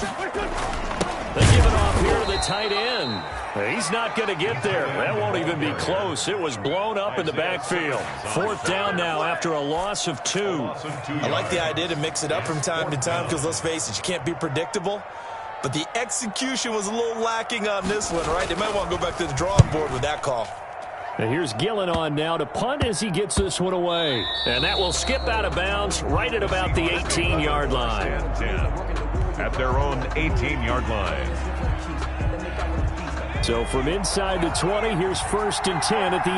They give it off here to the tight end. He's not going to get there. That won't even be close. It was blown up in the backfield. 4th down now after a loss of 2. I like the idea to mix it up from time to time because, let's face it, you can't be predictable. But the execution was a little lacking on this one, right? They might want to go back to the drawing board with that call. And here's Gillen on now to punt as he gets this one away. And that will skip out of bounds right at about the 18-yard line. At their own 18-yard line. So from inside the 20, here's 1st and 10 at the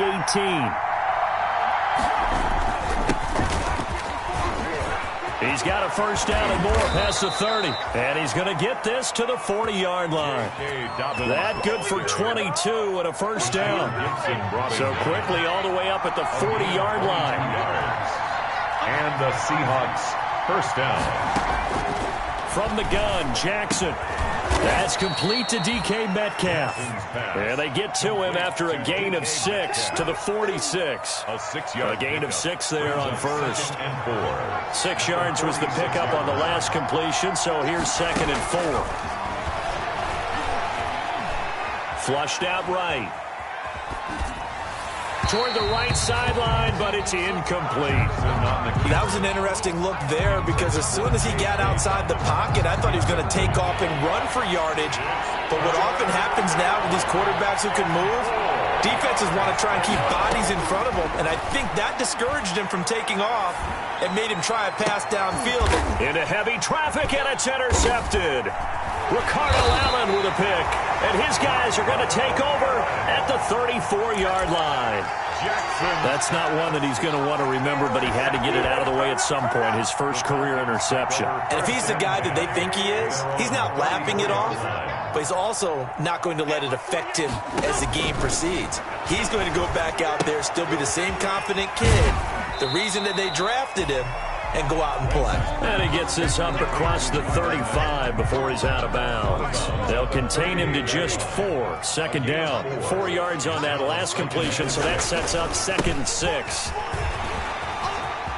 18. He's got a 1st down and more past the 30. And he's going to get this to the 40-yard line. That good for 22 and a 1st down. So quickly all the way up at the 40-yard line. And the Seahawks 1st down. From the gun, Jackson. That's complete to DK Metcalf. And they get to him after a gain of 6 to the 46. A gain of 6 there on 1st. 6 yards was the pickup on the last completion, so here's 2nd and 4. Flushed out right. Toward the right sideline, but it's incomplete. That was an interesting look there because as soon as he got outside the pocket, I thought he was going to take off and run for yardage. But what often happens now with these quarterbacks who can move, defenses want to try and keep bodies in front of them, and I think that discouraged him from taking off and made him try a pass downfield. Into heavy traffic, and it's intercepted. Ricardo Allen with a pick, and his guys are going to take over at the 34-yard line. That's not one that he's going to want to remember, but he had to get it out of the way at some point, his first career interception. And if he's the guy that they think he is, he's not laughing it off, but he's also not going to let it affect him as the game proceeds. He's going to go back out there, still be the same confident kid, the reason that they drafted him, and go out and play. And he gets this up across the 35 before he's out of bounds. They'll contain him to just 4. 2nd down. 4 yards on that last completion, so that sets up 2nd and 6.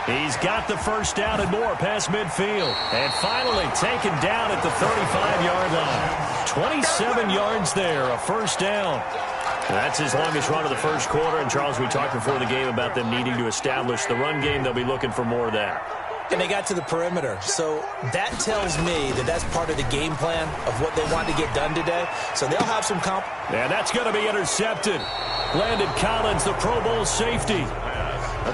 He's got the 1st down and more past midfield. And finally taken down at the 35-yard line. 27 yards there, a 1st down. That's his longest run of the first quarter. And, Charles, we talked before the game about them needing to establish the run game. They'll be looking for more of that. And they got to the perimeter. So that tells me that that's part of the game plan of what they want to get done today. So they'll have some And that's going to be intercepted. Landon Collins, the Pro Bowl safety.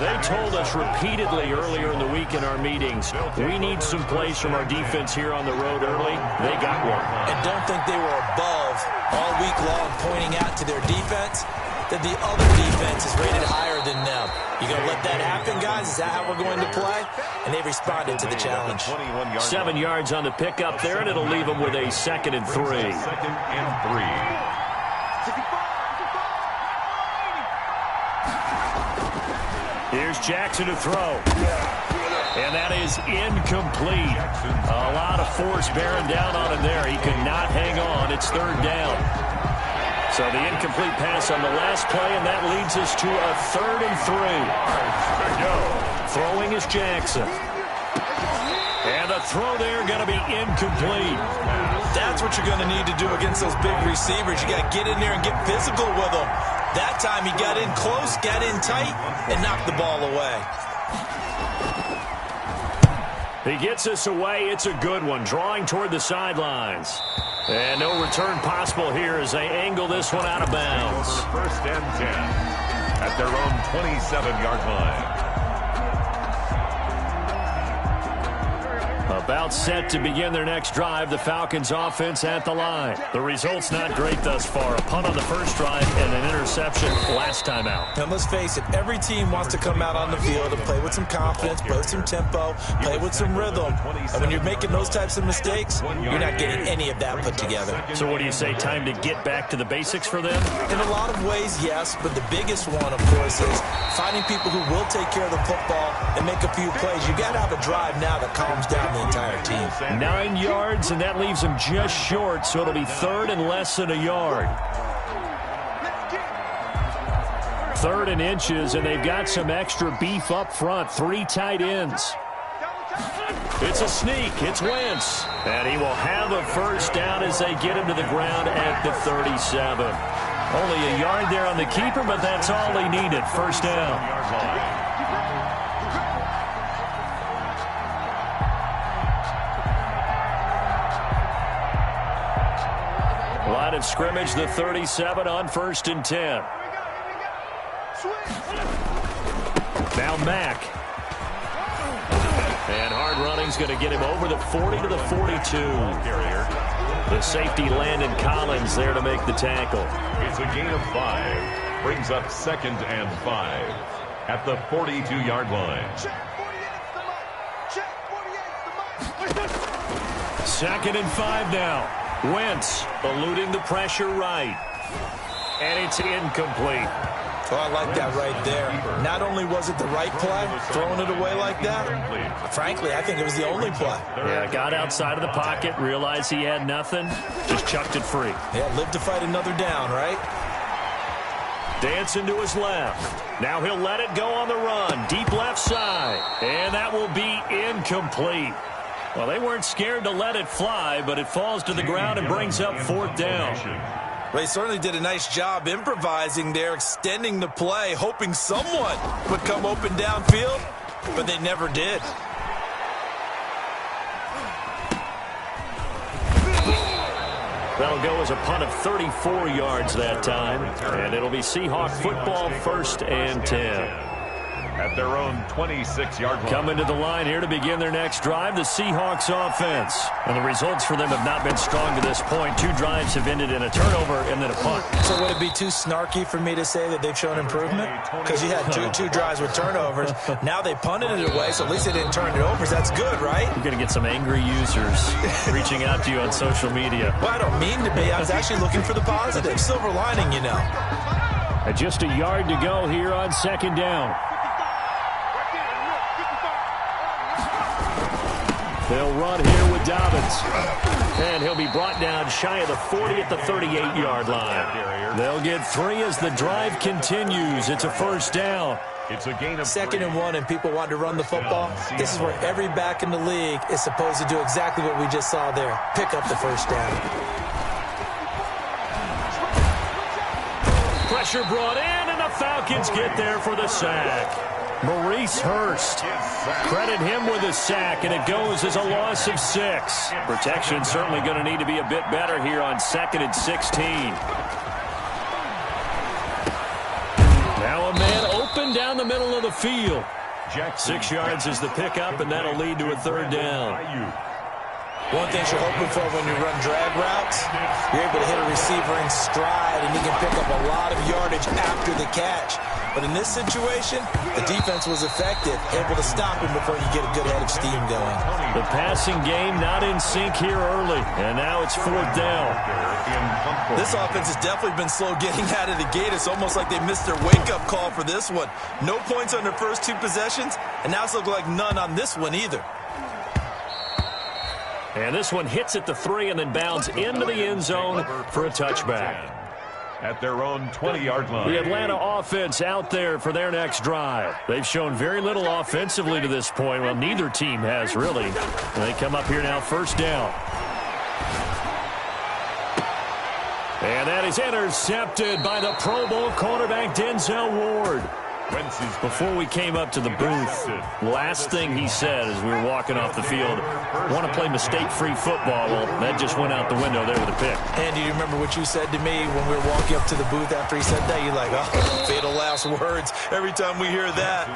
They told us repeatedly earlier in the week in our meetings, we need some plays from our defense here on the road early. They got one. And don't think they were above all week long pointing out to their defense that the other defense is rated higher than them. You going to let that happen, guys? Is that how we're going to play? And they responded to the challenge. 7 yards on the pickup there, and it'll leave them with a 2nd and 3. 2nd and 3. Here's Jackson to throw. And that is incomplete. A lot of force bearing down on him there. He could not hang on. It's 3rd down. So the incomplete pass on the last play, and that leads us to a 3rd and 3. Throwing is Jackson. And the throw there going to be incomplete. That's what you're going to need to do against those big receivers. You got to get in there and get physical with them. That time he got in close, got in tight, and knocked the ball away. He gets us away. It's a good one. Drawing toward the sidelines. And no return possible here as they angle this one out of bounds. 1st and 10 at their own 27-yard line. About set to begin their next drive. The Falcons offense at the line. The result's not great thus far. A punt on the first drive and an interception last time out. And let's face it, every team wants to come out on the field and play with some confidence, play with some tempo, play with some rhythm. And when you're making those types of mistakes, you're not getting any of that put together. So what do you say, time to get back to the basics for them? In a lot of ways, yes, but the biggest one, of course, is finding people who will take care of the football and make a few plays. You got to have a drive now that calms down the entire team. 9 yards, and that leaves them just short, so it'll be 3rd and less than a yard. 3rd and inches, and they've got some extra beef up front. 3 tight ends. It's a sneak. It's Wentz. And he will have a first down as they get him to the ground at the 37. Only a yard there on the keeper, but that's all he needed. First down. Line of scrimmage, the 37 on 1st and 10. Now Mack. And hard running's going to get him over the 40 to the 42. The safety Landon Collins there to make the tackle. It's a gain of 5. Brings up 2nd and 5 at the 42-yard line. 2nd and 5 now. Wentz eluding the pressure right. And it's incomplete. Oh, I like that right there. Not only was it the right play, throwing it away like that, frankly, I think it was the only play. Yeah, got outside of the pocket, realized he had nothing, just chucked it free. Yeah, live to fight another down, right? Dancing to his left. Now he'll let it go on the run. Deep left side. And that will be incomplete. Well, they weren't scared to let it fly, but it falls to the ground and brings up 4th down. They certainly did a nice job improvising there, extending the play, hoping someone would come open downfield, but they never did. That'll go as a punt of 34 yards that time, and it'll be Seahawk football 1st and 10. At their own 26-yard line. Coming to the line here to begin their next drive, the Seahawks offense. And the results for them have not been strong to this point. 2 drives have ended in a turnover and then a punt. So would it be too snarky for me to say that they've shown improvement? Because you had two drives with turnovers. Now they punted it away, so at least they didn't turn it over. So that's good, right? You're going to get some angry users reaching out to you on social media. Well, I don't mean to be. I was actually looking for the positive. Silver lining, you know. And just a yard to go here on 2nd down. They'll run here with Dobbins. And he'll be brought down shy of the 40 at the 38-yard line. They'll get 3 as the drive continues. It's a first down. It's a gain of 2nd and 1, and people want to run the football. This is where every back in the league is supposed to do exactly what we just saw there. Pick up the first down. Pressure brought in, and the Falcons get there for the sack. Maurice Hurst. Credit him with a sack, and it goes as a loss of 6. Protection certainly going to need to be a bit better here on 2nd and 16. Now a man open down the middle of the field. 6 yards is the pickup, and that'll lead to a 3rd down. One thing you're hoping for when you run drag routes, you're able to hit a receiver in stride, and you can pick up a lot of yardage after the catch. But in this situation, the defense was effective, able to stop him before you get a good head of steam going. The passing game not in sync here early, and now it's 4th down. This offense has definitely been slow getting out of the gate. It's almost like they missed their wake-up call for this one. No points on their first 2 possessions, and now it's looking like none on this one either. And this one hits at the 3 and then bounds into the end zone for a touchback. At their own 20-yard line. The Atlanta offense out there for their next drive. They've shown very little offensively to this point. Well, neither team has really. And they come up here now, 1st down. And that is intercepted by the Pro Bowl cornerback Denzel Ward. Before we came up to the booth, last thing he said as we were walking off the field, want to play mistake-free football. Well, that just went out the window there with a pick. And do you remember what you said to me when we were walking up to the booth after he said that? You're like, oh, fatal last words. Every time we hear that,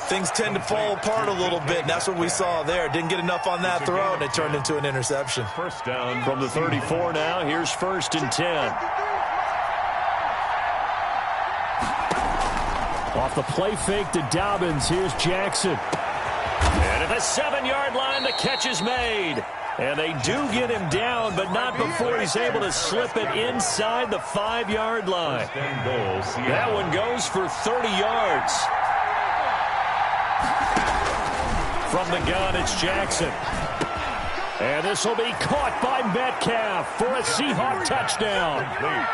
things tend to fall apart a little bit, and that's what we saw there. Didn't get enough on that throw, and it turned into an interception. First down from the 34 now. Here's 1st and 10. Off the play fake to Dobbins, here's Jackson. And at the 7-yard line, the catch is made. And they do get him down, but not before he's able to slip it inside the 5-yard line. That one goes for 30 yards. From the gun, it's Jackson. And this will be caught by Metcalf for a Seahawk touchdown.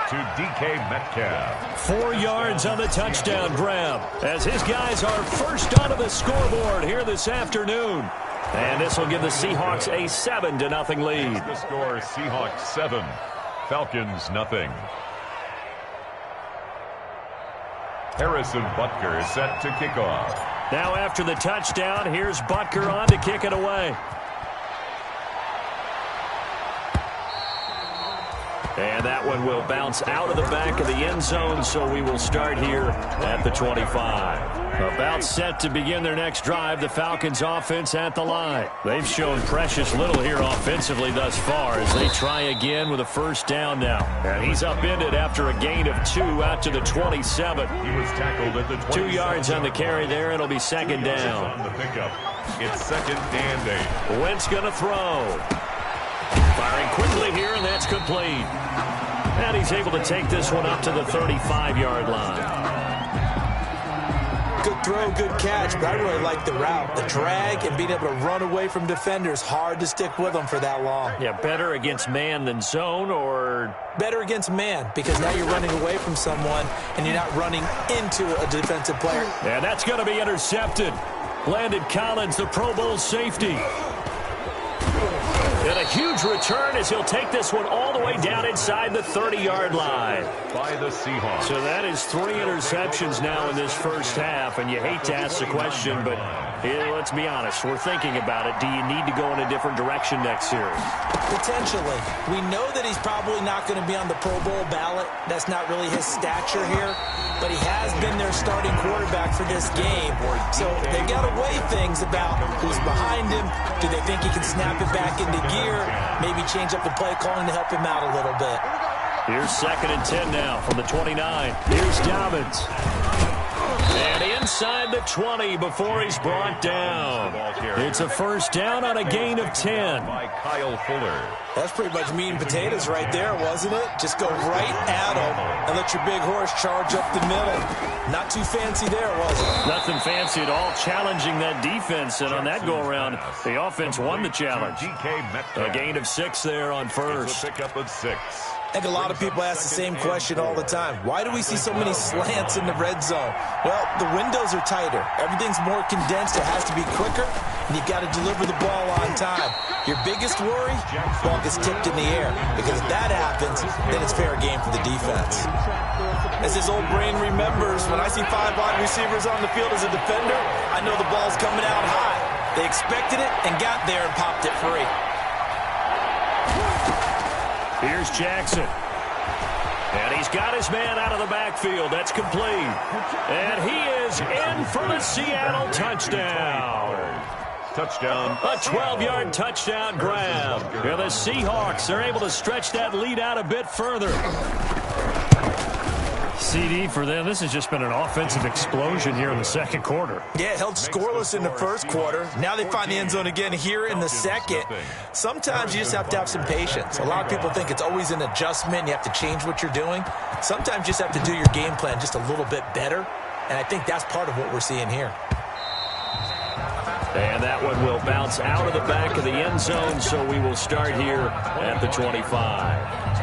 To DK Metcalf. 4 yards on the touchdown grab as his guys are first onto the scoreboard here this afternoon. And this will give the Seahawks a 7-0 lead. The score, Seahawks 7, Falcons nothing. Harrison Butker is set to kick off. Now after the touchdown, here's Butker on to kick it away. And that one will bounce out of the back of the end zone, so we will start here at the 25. About set to begin their next drive, the Falcons offense at the line. They've shown precious little here offensively thus far as they try again with a first down now. And he's upended after a gain of 2 out to the 27. He was tackled at the 27. 2 yards on the carry there. It'll be second down. On the pickup. It's 2nd and 8. Wentz going to throw. Firing quickly here, and that's complete. And he's able to take this one up to the 35-yard line. Good throw, good catch, but I really like the route. The drag and being able to run away from defenders, hard to stick with them for that long. Yeah, better against man than zone, or? Better against man, because now you're running away from someone and you're not running into a defensive player. Yeah, that's going to be intercepted. Landon Collins, the Pro Bowl safety. And a huge return as he'll take this one all the way down inside the 30-yard line. By the Seahawks. So that is 3 interceptions now in this first half, and you hate to ask the question, but let's be honest, we're thinking about it. Do you need to go in a different direction next series? Potentially. We know that he's probably not going to be on the Pro Bowl ballot. That's not really his stature here, but he has been their starting quarterback for this game. So they've got to weigh things about who's behind him. Do they think he can snap it back into gear? Maybe change up the play calling to help him out a little bit. Here's 2nd and 10 now from the 29. Here's Dobbins. And inside the 20 before he's brought down. It's a first down on a gain of 10. By Kyle Fuller. That's pretty much meat and potatoes right there, wasn't it? Just go right at him and let your big horse charge up the middle. Not too fancy there, was it? Nothing fancy at all, challenging that defense. And on that go-around, the offense won the challenge. A gain of 6 there on first. It's a pickup of 6. I think a lot of people ask the same question all the time. Why do we see so many slants in the red zone? Well, the windows are tighter. Everything's more condensed. It has to be quicker, and you've got to deliver the ball on time. Your biggest worry, ball gets tipped in the air, because if that happens, then it's fair game for the defense. As his old brain remembers, when I see 5 wide receivers on the field as a defender, I know the ball's coming out high. They expected it and got there and popped it free. Here's Jackson. And he's got his man out of the backfield. That's complete. And he is in for the Seattle touchdown. Touchdown. A 12-yard touchdown grab. And the Seahawks are able to stretch that lead out a bit further. CD for them. This has just been an offensive explosion here in the second quarter. Yeah, held scoreless in the first quarter. Now they find the end zone again here in the second. Sometimes you just have to have some patience. A lot of people think it's always an adjustment. You have to change what you're doing. Sometimes you just have to do your game plan just a little bit better. And I think that's part of what we're seeing here. And that one will bounce out of the back of the end zone, so we will start here at the 25.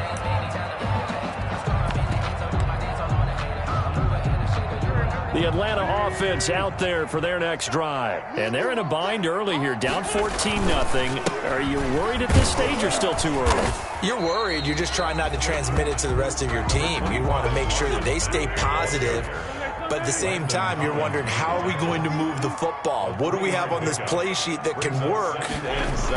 The Atlanta offense out there for their next drive. And they're in a bind early here, down 14-0. Are you worried at this stage or still too early? You're worried. You're just trying not to transmit it to the rest of your team. You want to make sure that they stay positive. But at the same time, you're wondering, how are we going to move the football? What do we have on this play sheet that can work?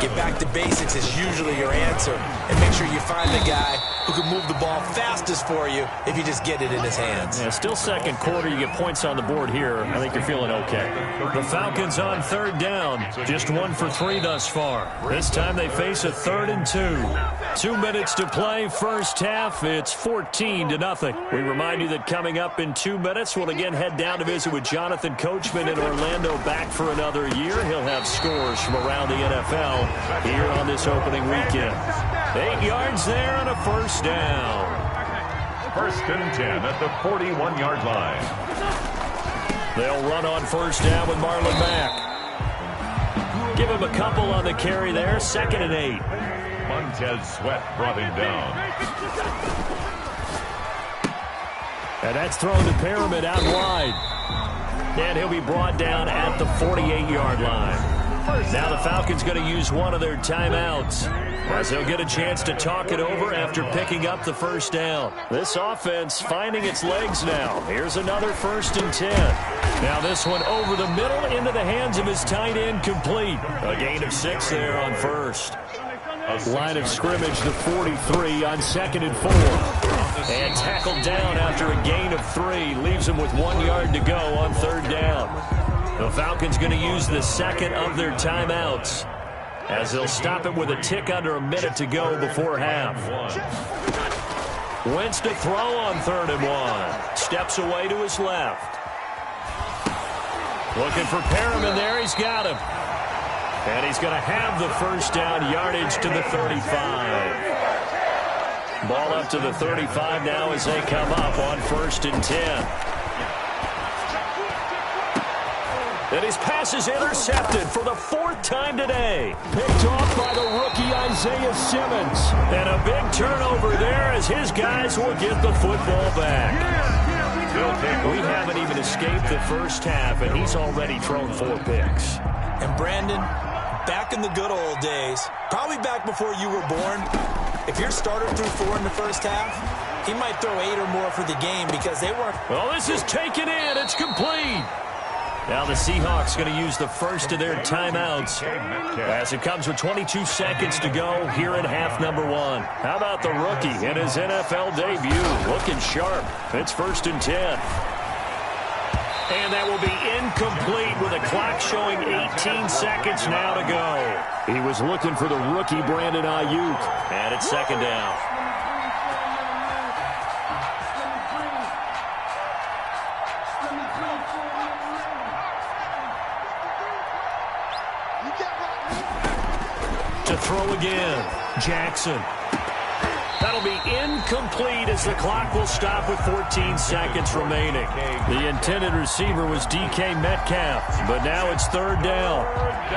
Get back to basics is usually your answer. And make sure you find the guy who can move the ball fastest for you if you just get it in his hands. Yeah, still second quarter. You get points on the board here. I think you're feeling okay. The Falcons on 3rd down. Just 1 for 3 thus far. This time they face a 3rd and 2. 2 minutes to play. First half, it's 14-0. We remind you that coming up in 2 minutes, we'll again head down to visit with Jonathan Coachman in Orlando, back for another year. He'll have scores from around the NFL here on this opening weekend. 8 yards there and a first down. 1st and 10 at the 41-yard line. They'll run on first down with Marlon Mack. Give him a couple on the carry there. 2nd and 8. Montez Sweat brought him down. And that's thrown to Pyramid out wide. And he'll be brought down at the 48-yard line. Now the Falcons going to use one of their timeouts, as they'll get a chance to talk it over after picking up the first down. This offense finding its legs now. Here's another 1st and 10. Now this one over the middle into the hands of his tight end, complete. A gain of 6 there on first. Line of scrimmage, the 43 on 2nd and 4. And tackled down after a gain of 3. Leaves him with 1 yard to go on 3rd down. The Falcons going to use the second of their timeouts, as they'll stop it with a tick under a minute to go before half. Wentz to throw on 3rd and 1. Steps away to his left. Looking for Perriman there. He's got him. And he's going to have the first down, yardage to the 35. Ball up to the 35 now as they come up on 1st and 10. And his pass is intercepted for the 4th time today. Picked off by the rookie Isaiah Simmons. And a big turnover there as his guys will get the football back. We haven't even escaped the first half, and he's already thrown 4 picks. And Brandon, back in the good old days, probably back before you were born, if your starter threw 4 in the first half, he might throw 8 or more for the game because they weren't. Well, this is taken in. It's complete. Now the Seahawks going to use the first of their timeouts as it comes with 22 seconds to go here in half number 1. How about the rookie in his NFL debut? Looking sharp. It's 1st and 10. And that will be incomplete with a clock showing 18 seconds now to go. He was looking for the rookie Brandon Ayuk. And it's 2nd down. To throw again, Jackson. That'll be incomplete as the clock will stop with 14 seconds remaining. The intended receiver was DK Metcalf, but now it's 3rd down.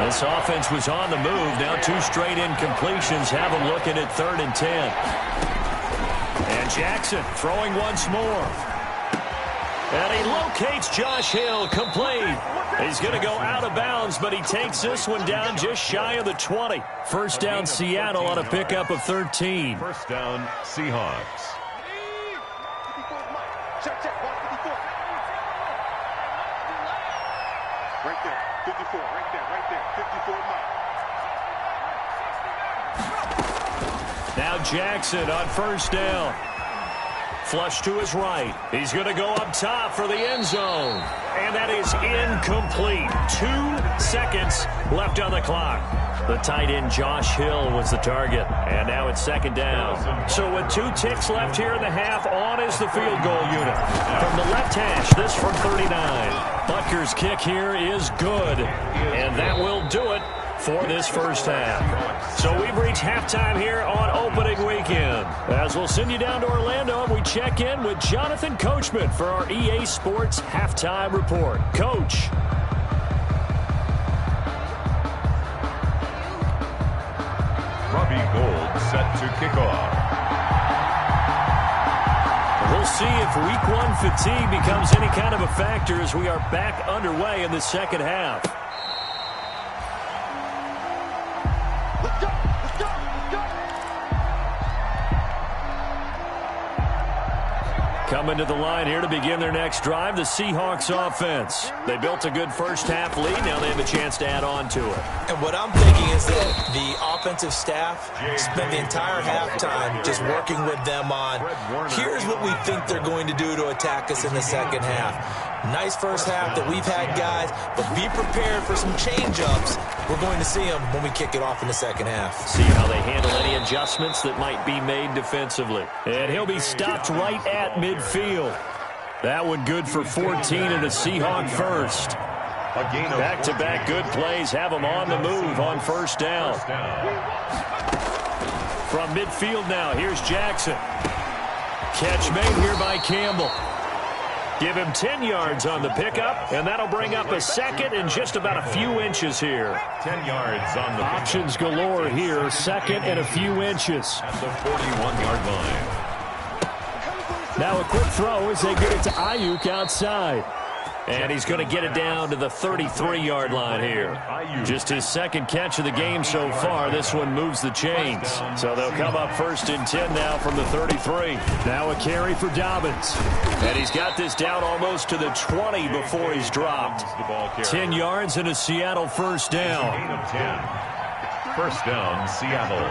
This offense was on the move. Now 2 straight incompletions have them looking at 3rd and 10. And Jackson throwing once more. And he locates Josh Hill, complete. He's going to go out of bounds, but he takes this one down just shy of the 20. 1st down, Seattle on a pickup of 13. 1st down, Seahawks. Right there, 54, right there, 54 miles. Now Jackson on 1st down. Flush to his right. He's going to go up top for the end zone. And that is incomplete. 2 seconds left on the clock. The tight end Josh Hill was the target. And now it's 2nd down. So with 2 ticks left here in the half, on is the field goal unit. From the left hash, this from 39. Butker's kick here is good. And that will do it for this first half. So we've reached halftime here on opening weekend. As we'll send you down to Orlando, and we check in with Jonathan Coachman for our EA Sports Halftime Report. Coach. Robbie Gould set to kick off. We'll see if week 1 fatigue becomes any kind of a factor as we are back underway in the second half. Coming to the line here to begin their next drive, the Seahawks offense. They built a good first half lead. Now they have a chance to add on to it. And what I'm thinking is that the offensive staff spent the entire halftime just working with them on, here's what we think they're going to do to attack us in the second half. Nice first half that we've had, guys, but be prepared for some change-ups. We're going to see them when we kick it off in the second half. See how they handle any adjustments that might be made defensively. And he'll be stopped right at midfield. That one good for 14 and a Seahawk first. Back-to-back good plays have them on the move on 1st down. From midfield now, here's Jackson. Catch made here by Campbell. Give him 10 yards on the pickup, and that'll bring up a 2nd and just about a few inches here. 10 yards on the options galore here. 2nd and a few inches. At the 41-yard line. Now a quick throw as they get it to Ayuk outside. And he's going to get it down to the 33-yard line here. Just his second catch of the game so far. This one moves the chains. So they'll come up 1st and 10 now from the 33. Now a carry for Dobbins. And he's got this down almost to the 20 before he's dropped. 10 yards and a Seattle 1st down. Gain of 10. 1st down, Seattle.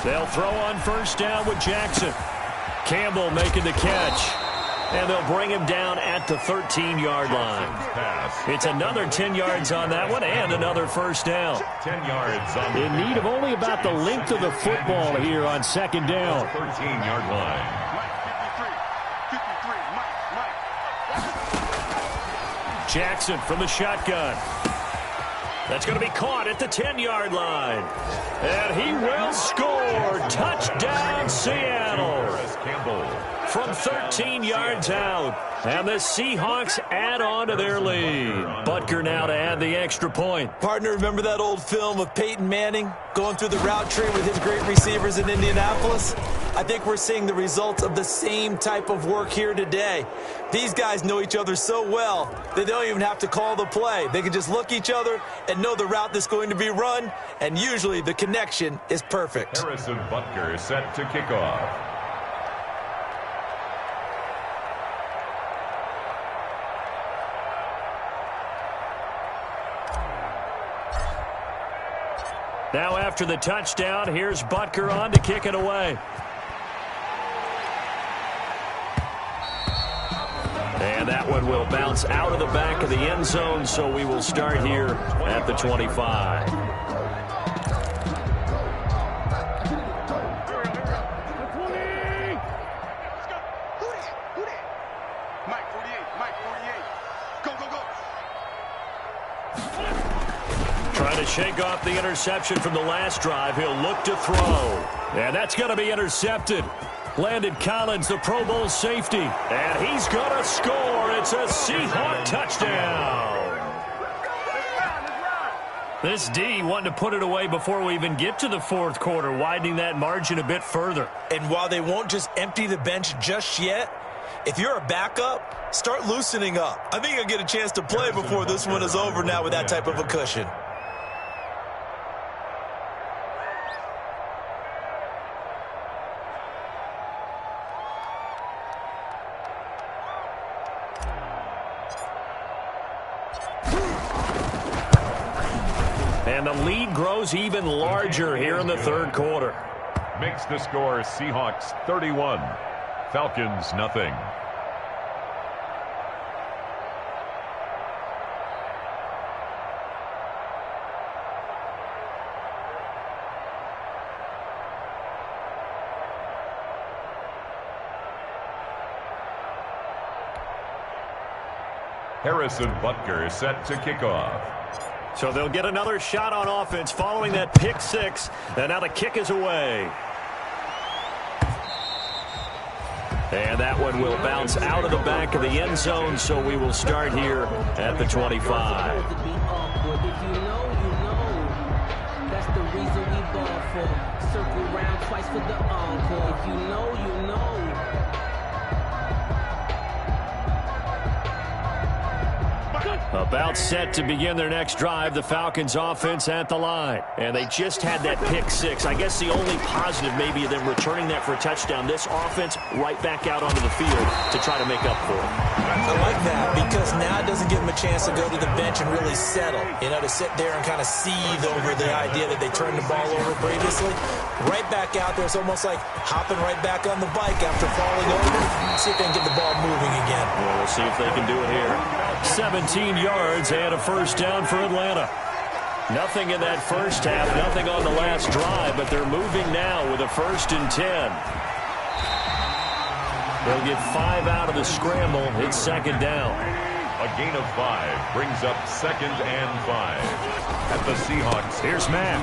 They'll throw on 1st down with Jackson. Campbell making the catch. And they'll bring him down at the 13-yard line. It's another 10 yards on that one and another 1st down. 10 yards on in need of only about the length of the football here on 2nd down. 13-yard line. Jackson from the shotgun. That's going to be caught at the 10-yard line. And he will score. Touchdown, Seattle. From 13 yards out. And the Seahawks add on to their lead. Butker now to add the extra point. Partner, remember that old film of Peyton Manning going through the route tree with his great receivers in Indianapolis? I think we're seeing the results of the same type of work here today. These guys know each other so well that they don't even have to call the play. They can just look each other and know the route that's going to be run, and usually the connection is perfect. Harrison Butker set to kick off. Now after the touchdown, here's Butker on to kick it away. And that one will bounce out of the back of the end zone, so we will start here at the 25. Mike 48, Mike 48. Go, go, go. Trying to shake off the interception from the last drive. He'll look to throw. And that's going to be intercepted. Landon Collins, the Pro Bowl safety. And he's going to score. It's a Seahawk touchdown. This D wanting to put it away before we even get to the 4th quarter, widening that margin a bit further. And while they won't just empty the bench just yet, if you're a backup, start loosening up. I think you'll get a chance to play before this one is over now with that type of a cushion. And the lead grows even larger here in the 3rd quarter. Makes the score Seahawks 31, Falcons nothing. Harrison Butker set to kick off. So they'll get another shot on offense following that pick 6. And now the kick is away. And that one will bounce out of the back of the end zone, so we will start here at the 25. If you know, you know. That's the reason we ball for. Circle round twice for the encore. If you know, you know. About set to begin their next drive, the Falcons offense at the line. And they just had that pick 6. I guess the only positive maybe of them returning that for a touchdown. This offense right back out onto the field to try to make up for it. I like that because now it doesn't give them a chance to go to the bench and really settle. You know, to sit there and kind of seethe over the idea that they turned the ball over previously. Right back out there. It's almost like hopping right back on the bike after falling over. See if they can get the ball moving again. Well, we'll see if they can do it here. 17 yards and a 1st down for Atlanta. Nothing in that first half, nothing on the last drive, but they're moving now with a 1st and 10. They'll get 5 out of the scramble. It's 2nd down. A gain of 5 brings up 2nd and 5 at the Seahawks. Here's Matt.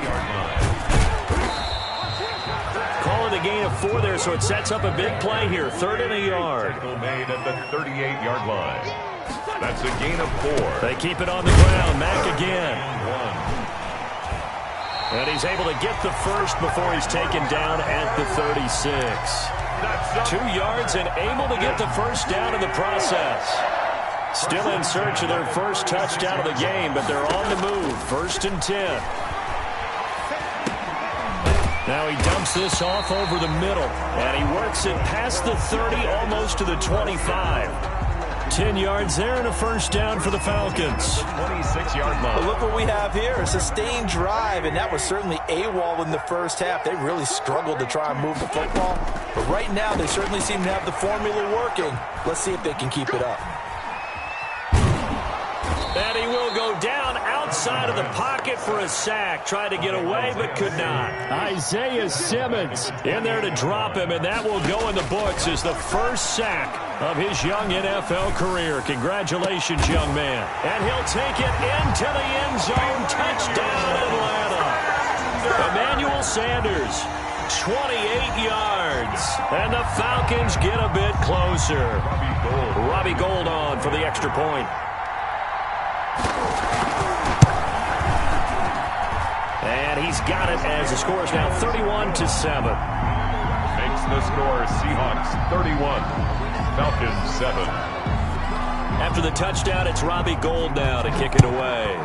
Call it a gain of 4 there, so it sets up a big play here. 3rd and a yard. Tackle made at the 38-yard line. That's a gain of 4. They keep it on the ground. Mack again. And he's able to get the 1st before he's taken down at the 36. 2 yards and able to get the first down in the process. Still in search of their first touchdown of the game, but they're on the move. 1st and 10. Now he dumps this off over the middle, and he works it past the 30, almost to the 25. 10 yards there and a first down for the Falcons. 26-yard line. But look what we have here, a sustained drive, and that was certainly AWOL in the first half. They really struggled to try and move the football, but right now they certainly seem to have the formula working. Let's see if they can keep it up. And he will go down outside of the pocket for a sack. Tried to get away, but could not. Isaiah Simmons in there to drop him, and that will go in the books as the first sack of his young NFL career. Congratulations, young man. And he'll take it into the end zone. Touchdown, Atlanta. Emmanuel Sanders, 28 yards. And the Falcons get a bit closer. Robbie Gould on for the extra point. And he's got it as the score is now 31-7. Makes the score Seahawks 31, Falcons 7. After the touchdown, it's Robbie Gould now to kick it away.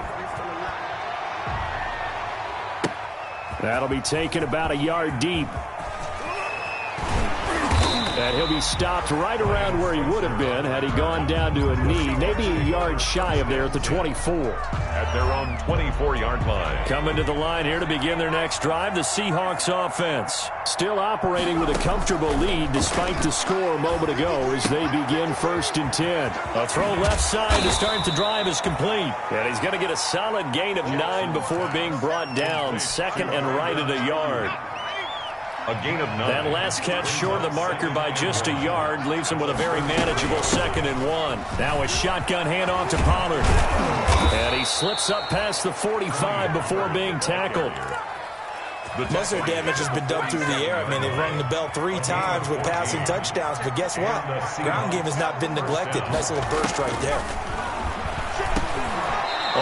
That'll be taken about a yard deep. And he'll be stopped right around where he would have been had he gone down to a knee, maybe a yard shy of there at the 24. At their own 24-yard line. Coming to the line here to begin their next drive, the Seahawks offense. Still operating with a comfortable lead despite the score a moment ago as they begin 1st and 10. A throw left side to start the drive is complete. And he's going to get a solid gain of 9 before being brought down. 2nd and right at a yard. A gain of 9. That last catch short of the marker by just a yard leaves him with a very manageable 2nd and 1. Now a shotgun handoff to Pollard. And he slips up past the 45 before being tackled. Most of their damage has been done through the air. I mean, they've rung the bell 3 times with passing touchdowns, but guess what? Ground game has not been neglected. Nice little burst right there.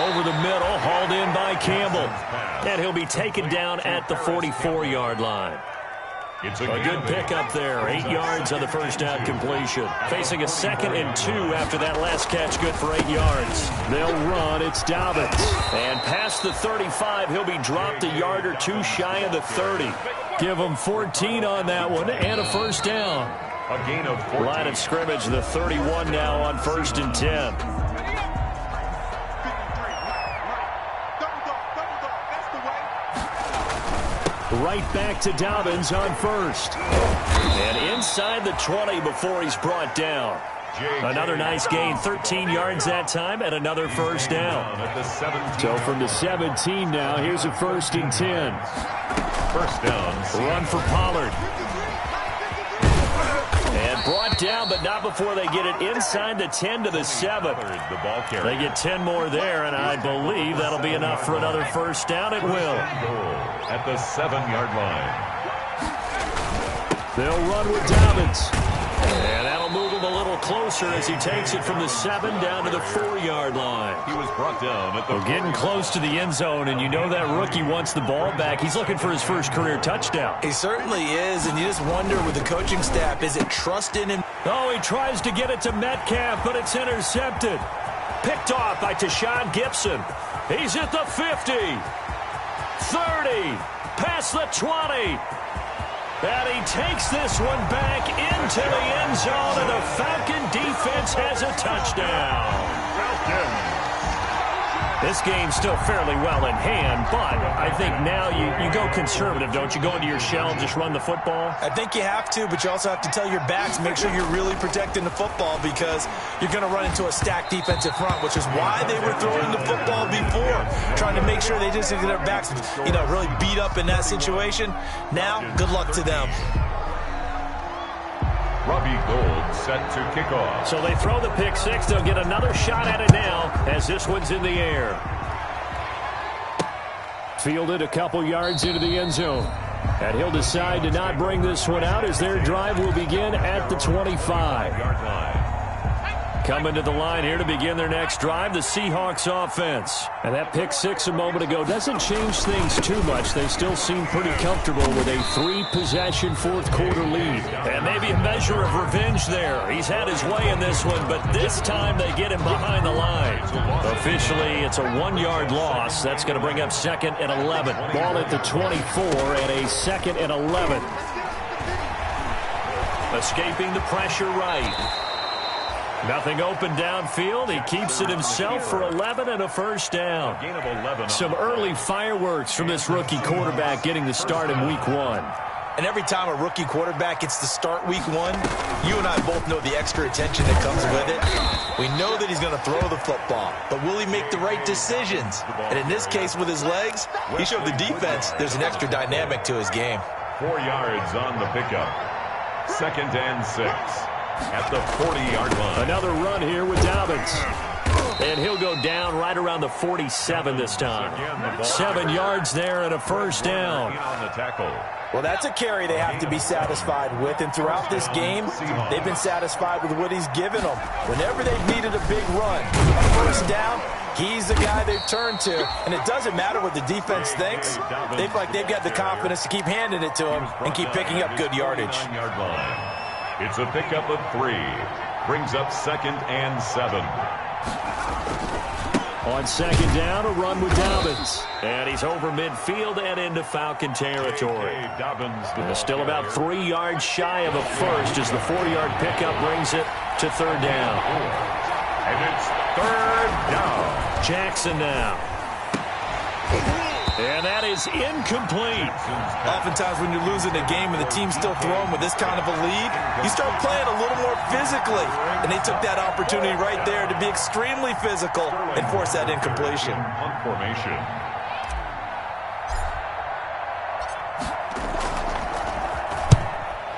Over the middle, hauled in by Campbell. And he'll be taken down at the 44-yard line. It's a good pickup there. 8 yards on the first down completion. Facing a 2nd and 2 after that last catch, good for 8 yards. They'll run. It's Dobbins. And past the 35, he'll be dropped a yard or 2 shy of the 30. Give him 14 on that one and a first down. A gain of 14. Line of scrimmage, the 31 now on 1st and 10. Right back to Dobbins on 1st. And inside the 20 before he's brought down. Another nice gain, 13 yards that time, and another first down. So from the 17 now, here's a 1st and 10. First down. Run for Pollard. And brought down, but not before they get it inside the 10 to the 7. The ball carrier. They get 10 more there, and I believe that'll be enough for another first down. It will. At the 7-yard line. They'll run with Dobbins. And that'll move him a little closer as he takes it from the 7 down to the 4-yard line. He was brought down at the We're getting close to the end zone, and you know that rookie wants the ball back. He's looking for his first career touchdown. He certainly is, and you just wonder with the coaching staff, is it trust in him? Oh, he tries to get it to Metcalf, but it's intercepted. Picked off by Tashawn Gibson. He's at the 50. 30, past the 20. And he takes this one back into the end zone, and the Falcon defense has a touchdown. This game's still fairly well in hand, but I think now you go conservative, don't you? Go into your shell and just run the football? I think you have to, but you also have to tell your backs, make sure you're really protecting the football because you're going to run into a stacked defensive front, which is why they were throwing the football before, trying to make sure they just get their backs, really beat up in that situation. Now, good luck to them. Robbie Gould set to kick off. So they throw the pick six. They'll get another shot at it now as this one's in the air. Fielded a couple yards into the end zone. And he'll decide to not bring this one out as their drive will begin at the 25. Coming to the line here to begin their next drive, the Seahawks offense. And that pick six a moment ago doesn't change things too much. They still seem pretty comfortable with a 3-possession fourth-quarter lead. And maybe a measure of revenge there. He's had his way in this one, but this time they get him behind the line. Officially, it's a 1-yard loss. That's going to bring up 2nd and 11. Ball at the 24 and a 2nd and 11. Escaping the pressure right. Nothing open downfield. He keeps it himself for 11 and a first down. Some early fireworks from this rookie quarterback getting the start in week 1. And every time a rookie quarterback gets to start week 1, you and I both know the extra attention that comes with it. We know that he's going to throw the football, but will he make the right decisions? And in this case with his legs, he showed the defense there's an extra dynamic to his game. 4 yards on the pickup. 2nd and 6 at the 40-yard line. Another run here with Dobbins. And he'll go down right around the 47 this time. 7 yards there and a first down. Well, that's a carry they have to be satisfied with. And throughout this game, they've been satisfied with what he's given them. Whenever they've needed a big run, a first down, he's the guy they've turned to. And it doesn't matter what the defense thinks. They feel like they've got the confidence to keep handing it to him and keep picking up good yardage. It's a pickup of 3. Brings up 2nd and 7. On 2nd down, a run with Dobbins. And he's over midfield and into Falcon territory. Still about 3 yards shy of a first as the 4-yard pickup brings it to 3rd down. And it's 3rd down. Jackson now. And that is incomplete. Oftentimes when you're losing a game and the team's still throwing with this kind of a lead, you start playing a little more physically. And they took that opportunity right there to be extremely physical and force that incompletion. Formation.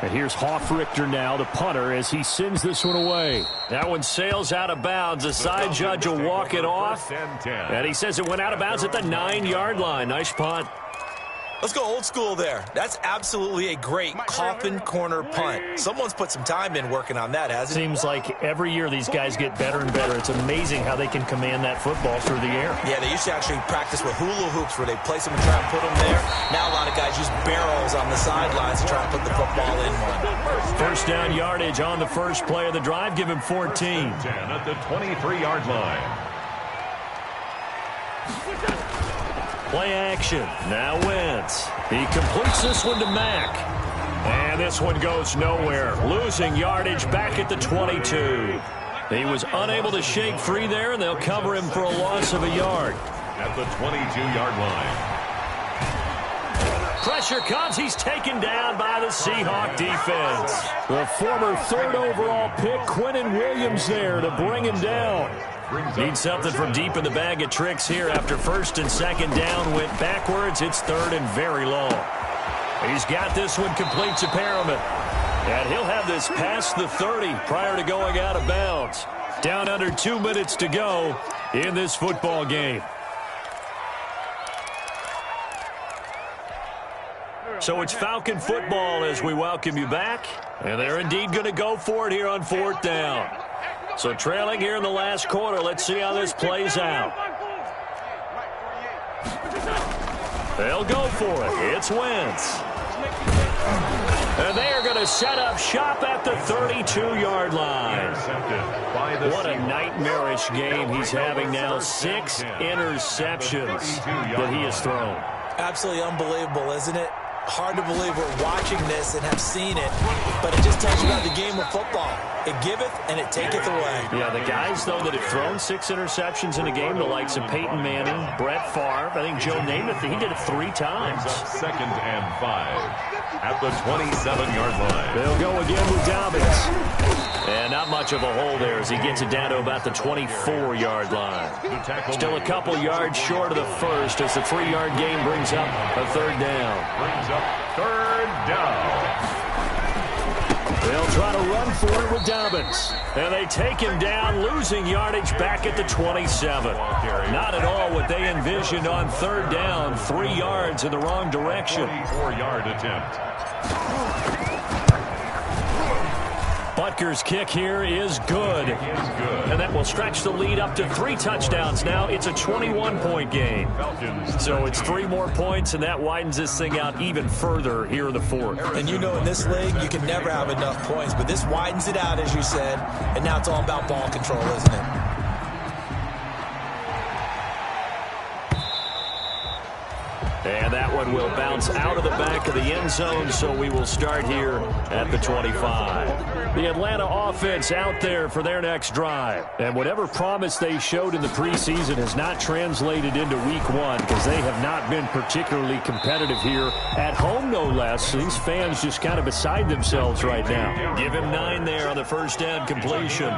And here's Hofrichter now, the punter, as he sends this one away. That one sails out of bounds. The side judge will walk it off. And he says it went out of bounds at the 9-yard line. Nice punt. Let's go old school there. That's absolutely a great coffin corner punt. Someone's put some time in working on that, hasn't it? Seems like every year these guys get better and better. It's amazing how they can command that football through the air. Yeah, they used to actually practice with hula hoops where they place them and try and put them there. Now a lot of guys use barrels on the sidelines to try and put the football in one. First down yardage on the first play of the drive. Give him 14. 10 at the 23-yard line. Play action. Now Wentz. He completes this one to Mack. And this one goes nowhere. Losing yardage back at the 22. He was unable to shake free there, and they'll cover him for a loss of a yard. At the 22-yard line. Pressure comes. He's taken down by the Seahawk defense. The former 3rd overall pick, Quinnen Williams, there to bring him down. Need something from deep in the bag of tricks here after 1st and 2nd down went backwards. It's 3rd and very long. He's got this one complete to Perriman. And he'll have this past the 30 prior to going out of bounds. Down under 2 minutes to go in this football game. So it's Falcon football as we welcome you back. And they're indeed going to go for it here on 4th down. So trailing here in the last quarter. Let's see how this plays out. They'll go for it. It's Wentz. And they are going to set up shop at the 32-yard line. What a nightmarish game he's having now. 6 interceptions that he has thrown. Absolutely unbelievable, isn't it? Hard to believe we're watching this and have seen it, but it just tells you about the game of football. It giveth and it taketh away. Yeah, the guys, though, that have thrown 6 interceptions in a game, the likes of Peyton Manning, Brett Favre, I think Joe Namath, he did it 3 times. 2nd and 5 at the 27-yard line. They'll go again with Dobbins. And not much of a hole there as he gets it down to about the 24-yard line. Still a couple yards short of the first as the 3-yard gain brings up a 3rd down. Brings up 3rd down. They'll try to run for it with Dobbins. And they take him down, losing yardage back at the 27. Not at all what they envisioned on 3rd down. 3 yards in the wrong direction. 24-yard attempt. Butker's kick here is good. And that will stretch the lead up to 3 touchdowns now. It's a 21-point game. So it's 3 more points, and that widens this thing out even further here in the 4th. And you know in this league, you can never have enough points. But this widens it out, as you said. And now it's all about ball control, isn't it? And that one will bounce out of the back of the end zone, so we will start here at the 25. The Atlanta offense out there for their next drive. And whatever promise they showed in the preseason has not translated into week 1 because they have not been particularly competitive here at home, no less. So these fans just kind of beside themselves right now. Give him 9 there on the first down completion.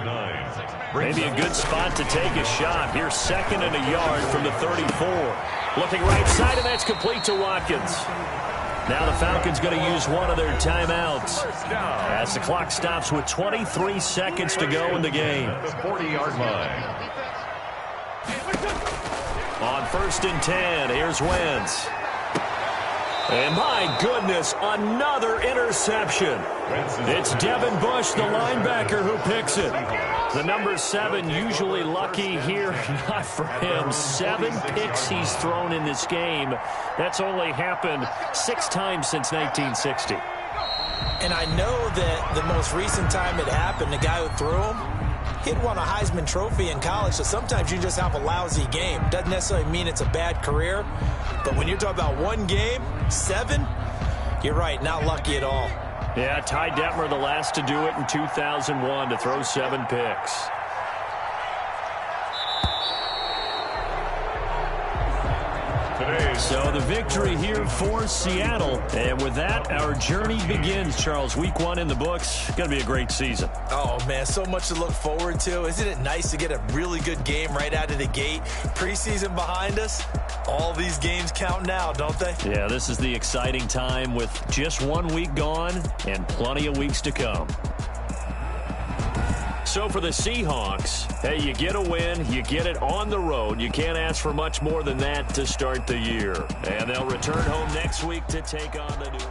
Maybe a good spot to take a shot. Here's 2nd and a yard from the 34. Looking right side, and that's complete to Watkins. Now the Falcons going to use one of their timeouts as the clock stops with 23 seconds to go in the game. The 40-yard line. On 1st and 10, here's Wentz. And my goodness, another interception. It's Devin Bush, the linebacker, who picks it. The number 7 usually lucky here. Not for him. 7 picks he's thrown in this game. That's only happened 6 times since 1960. And I know that the most recent time it happened, the guy who threw him, he'd won a Heisman Trophy in college, so sometimes you just have a lousy game. Doesn't necessarily mean it's a bad career, but when you're talking about 1 game, 7, you're right, not lucky at all. Yeah, Ty Detmer, the last to do it in 2001, to throw 7 picks. So the victory here for Seattle. And with that, our journey begins, Charles. Week 1 in the books. Going to be a great season. Oh, man, so much to look forward to. Isn't it nice to get a really good game right out of the gate? Preseason behind us. All these games count now, don't they? Yeah, this is the exciting time with just 1 week gone and plenty of weeks to come. So for the Seahawks, hey, you get a win, you get it on the road. You can't ask for much more than that to start the year. And they'll return home next week to take on the new...